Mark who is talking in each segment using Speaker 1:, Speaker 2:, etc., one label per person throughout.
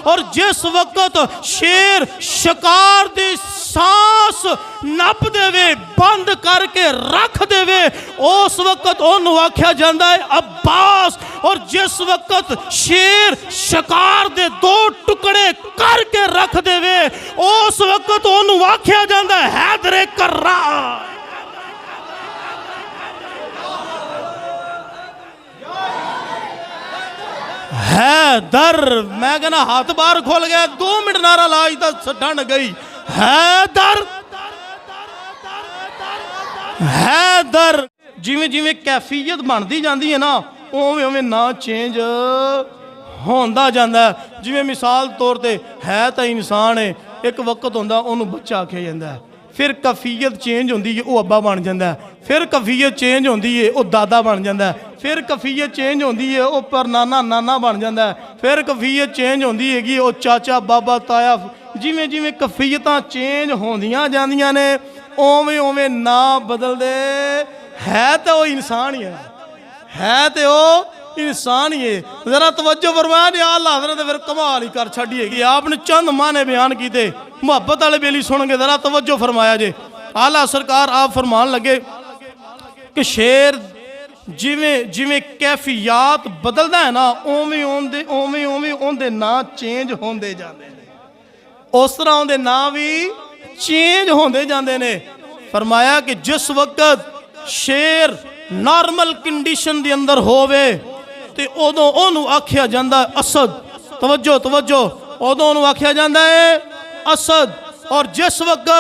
Speaker 1: और जिस वक्त शेर शिकार दी सांस नप देवे बंद करके रख देवे उस वक्त उन्होंने आख्या जाता है अब्बास। और जिस वक्त शेर शिकार दे दो टुकड़े करके रख देवे उस वक्त उन्होंने आख्या जाता है हैदर कर्रार। हैदर मैं कहना हाथ बाहर खोल गया 2 मिनट नारा ला तो ठंड गई। हैदर हैदर जिमें जिमें कैफियत बनती जाती है ना उवें उवें ना चेंज होंदा जांदा है। जिमें मिसाल तौर पर है तो इंसान है एक वक्त होंदा उन्होंने बच्चा आख्या जाता है फिर कैफियत चेंज होती है वह अब्बा बन जाता है फिर कैफियत चेंज होती है वह दादा बन जाता है फिर कैफियत चेंज होती है वह परनाना नाना बन जाता है फिर कैफियत चेंज होती है वह चाचा बाबा ताया। जिमें जिमें कैफियत चेंज होंदियां जांदियां ने उवें उवें ना बदलते है तो वह इंसान ही है तो वह इंसान ही है। जरा तवज्जो फरमाया ने आला हज़रत फिर कमाल ही कर छड़ी आपने चंद माने बयान किए मुहब्बत वाले बेली सुन के जरा तवज्जो फरमाया जे। आला सरकार आप फरमान लगे कि शेर जिमें जिमें कैफियत बदलता है ना उवें उवें ना चेंज होंदे जाते उस तरह उनके ना भी चेंज होंदे जाते ने। फरमाया कि जिस वक्त शेर नॉर्मल कंडीशन के अंदर होवे ते उदों उन्होंने आख्या जाता है असद। तवज्जो तवज्जो उदों उन्होंने आख्या जाता है असद। और जिस वक्त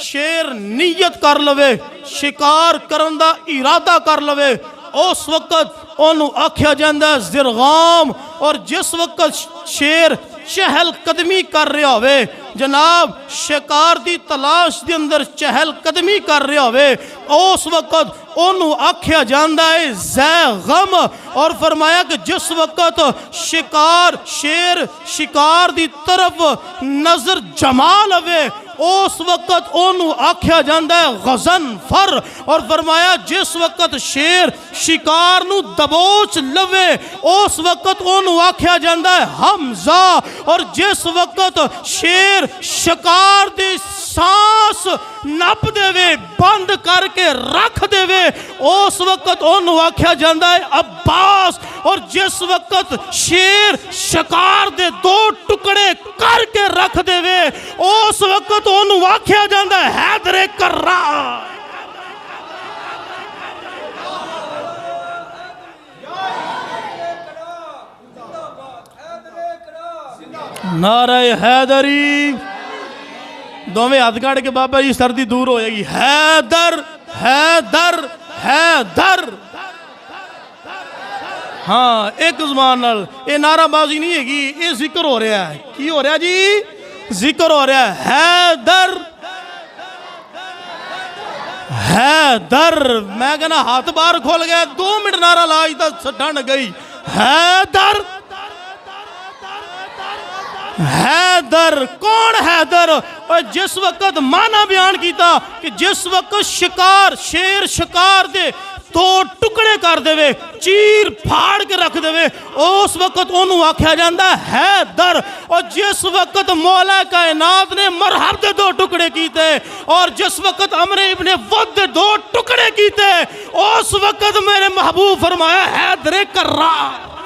Speaker 1: शेर नीयत कर लवे शिकार करन दा इरादा कर लवे उस वक्त उन्होंने आख्या जाता है ज़िरगाम। और जिस वक्त शेर चहल कदमी कर रहा होवे जनाब शिकार की तलाश के अंदर चहल कदमी कर रहा होवे उस वक्त उन्होंने आख्या जाता है ज़ैगम। और फरमाया कि जिस वक्त शिकार शेर शिकार की तरफ नजर जमा लवे उस वक्त उन्होंने आख्या जाता है गज़नफर। और फरमाया जिस वक्त शेर शिकार नू दबोच लवे उस वक्त उन्होंने आख्या जाता है हमजा। और जिस वक्त शेर शिकार दी सांस नप देवे बंद करके रख देवे उस वक्त उन्होंने आख्या जाता है अब्बास। और जिस वक्त शेर शिकार दे 2 टुकड़े करके रख देवे उस वक्त उन्होंने आख्या जाता है हैदर कर्रार। नारे हैदरी दोवें हाथ काट के बाबा जी सर्दी दूर होएगी। हैदर हैदर हैदर हाँ एक ज़ुबान नाल ये नाराबाजी नहीं हैगी ये जिक्र हो रहा है। की हो रहा जी जिक्र हो रहा है हैदर हैदर मैं कहना हाथ बाहर खोल गया 2 मिनट नारा ला तो ठंड गई। हैदर हैदर कौन हैदर। और जिस वक्त माना बयान किया कि जिस वक्त शिकार शेर शिकार दे 2 टुकड़े कर देवे चीर फाड़ के रख देवे उस वक्त उन्होंने आख्या जाता है हैदर। और जिस वक्त मौला कायनात ने मरहब दे 2 टुकड़े किए और जिस वक्त अमरे इब्ने वद दे 2 टुकड़े किए उस वक्त मेरे महबूब फरमाया हैदर कर्रार।